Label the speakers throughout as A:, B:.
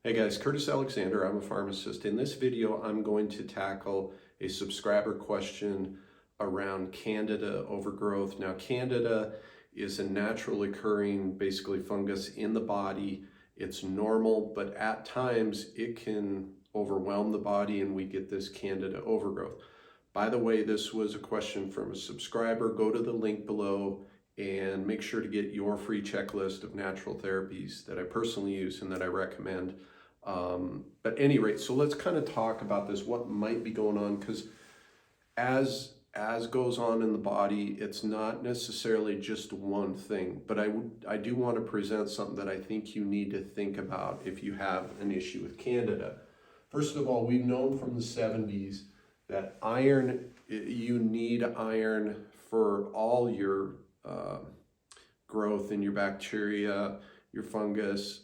A: Hey guys, Curtis Alexander, I'm a pharmacist. In this video, I'm going to tackle a subscriber question around Candida overgrowth. Now, Candida is a naturally occurring, basically fungus in the body. It's normal, but at times it can overwhelm the body and we get this Candida overgrowth. By the way, this was a question from a subscriber. Go to the link below and make sure to get your free checklist of natural therapies that I personally use and that I recommend. But at any rate, so let's kind of talk about this, what might be going on, because as goes on in the body, it's not necessarily just one thing, but I do want to present something that I think you need to think about if you have an issue with Candida. First of all, we've known from the 70s that iron, you need iron for all your growth in your bacteria, your fungus,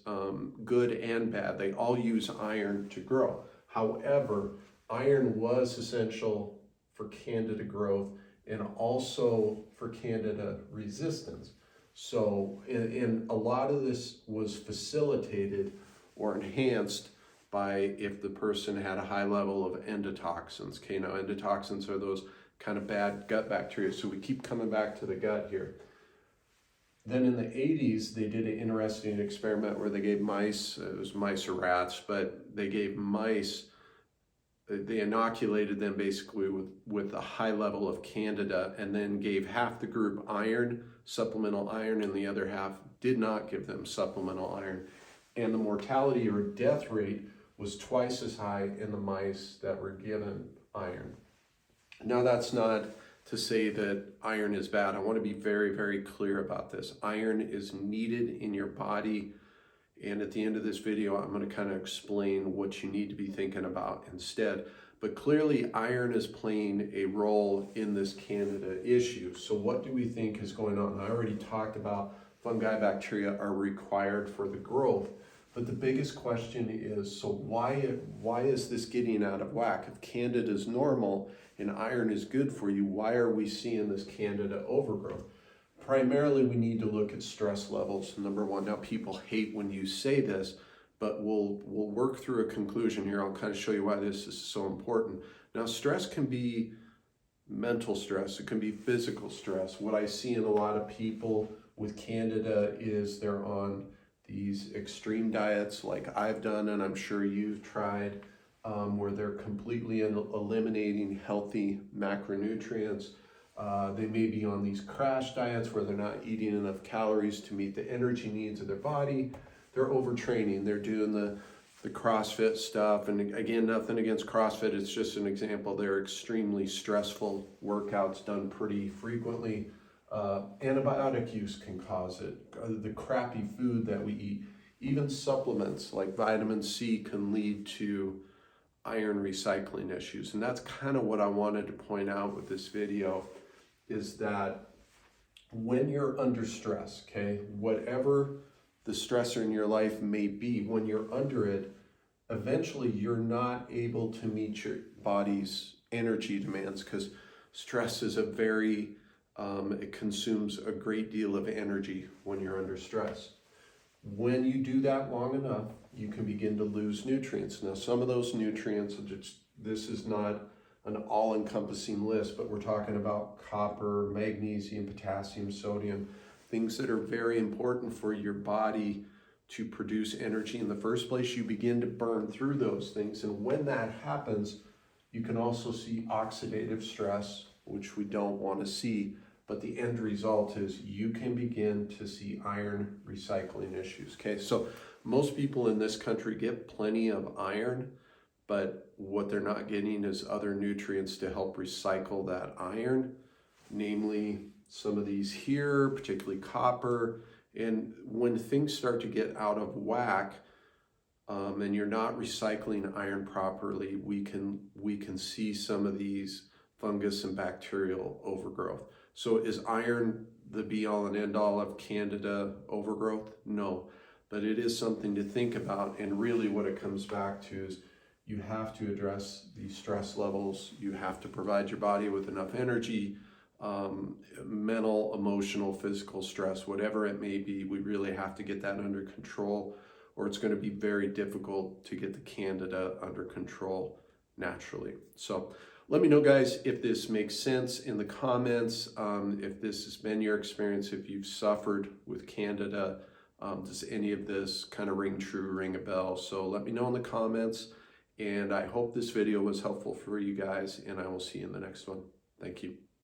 A: good and bad. They all use iron to grow. However, iron was essential for Candida growth and also for Candida resistance. So in a lot of this was facilitated or enhanced by if the person had a high level of endotoxins. Okay, now endotoxins are those kind of bad gut bacteria. So we keep coming back to the gut here. Then in the 80s, they did an interesting experiment where they gave mice, it was mice or rats, but they gave mice, they inoculated them basically with a high level of Candida and then gave half the group iron, supplemental iron, and the other half did not give them supplemental iron. And the mortality or death rate was twice as high in the mice that were given iron. Now that's not to say that iron is bad. I want to be very, very clear about this. Iron is needed in your body. And at the end of this video, I'm going to kind of explain what you need to be thinking about instead. But clearly, iron is playing a role in this Candida issue. So what do we think is going on? I already talked about fungi, bacteria are required for the growth. But the biggest question is, so why is this getting out of whack? If Candida is normal and iron is good for you, why are we seeing this Candida overgrowth? Primarily, we need to look at stress levels, number one. Now, people hate when you say this, but we'll work through a conclusion here. I'll kind of show you why this is so important. Now, stress can be mental stress. It can be physical stress. What I see in a lot of people with Candida is they're on these extreme diets like I've done and I'm sure you've tried, where they're completely eliminating healthy macronutrients. They may be on these crash diets where they're not eating enough calories to meet the energy needs of their body. They're overtraining. They're doing the CrossFit stuff. And again, nothing against CrossFit. It's just an example. They're extremely stressful workouts done pretty frequently. Antibiotic use can cause it. The crappy food that we eat. Even supplements like vitamin C can lead to iron recycling issues. And that's kind of what I wanted to point out with this video, is that when you're under stress, okay, whatever the stressor in your life may be, when you're under it, eventually you're not able to meet your body's energy demands, because stress is it consumes a great deal of energy when you're under stress. When you do that long enough, you can begin to lose nutrients. Now, some of those nutrients, this is not an all-encompassing list, but we're talking about copper, magnesium, potassium, sodium, things that are very important for your body to produce energy in the first place. You begin to burn through those things. And when that happens, you can also see oxidative stress, which we don't want to see. But the end result is you can begin to see iron recycling issues. Okay, so most people in this country get plenty of iron, but what they're not getting is other nutrients to help recycle that iron, namely some of these here, particularly copper. And when things start to get out of whack, and you're not recycling iron properly, we can see some of these fungus and bacterial overgrowth. So is iron the be-all and end-all of Candida overgrowth? No, but it is something to think about. And really what it comes back to is you have to address these stress levels. You have to provide your body with enough energy, mental, emotional, physical stress, whatever it may be. We really have to get that under control, or it's going to be very difficult to get the Candida under control naturally. So let me know, guys, if this makes sense in the comments, if this has been your experience, if you've suffered with Candida. Does any of this kind of ring true, ring a bell? So let me know in the comments, and I hope this video was helpful for you guys, and I will see you in the next one. Thank you.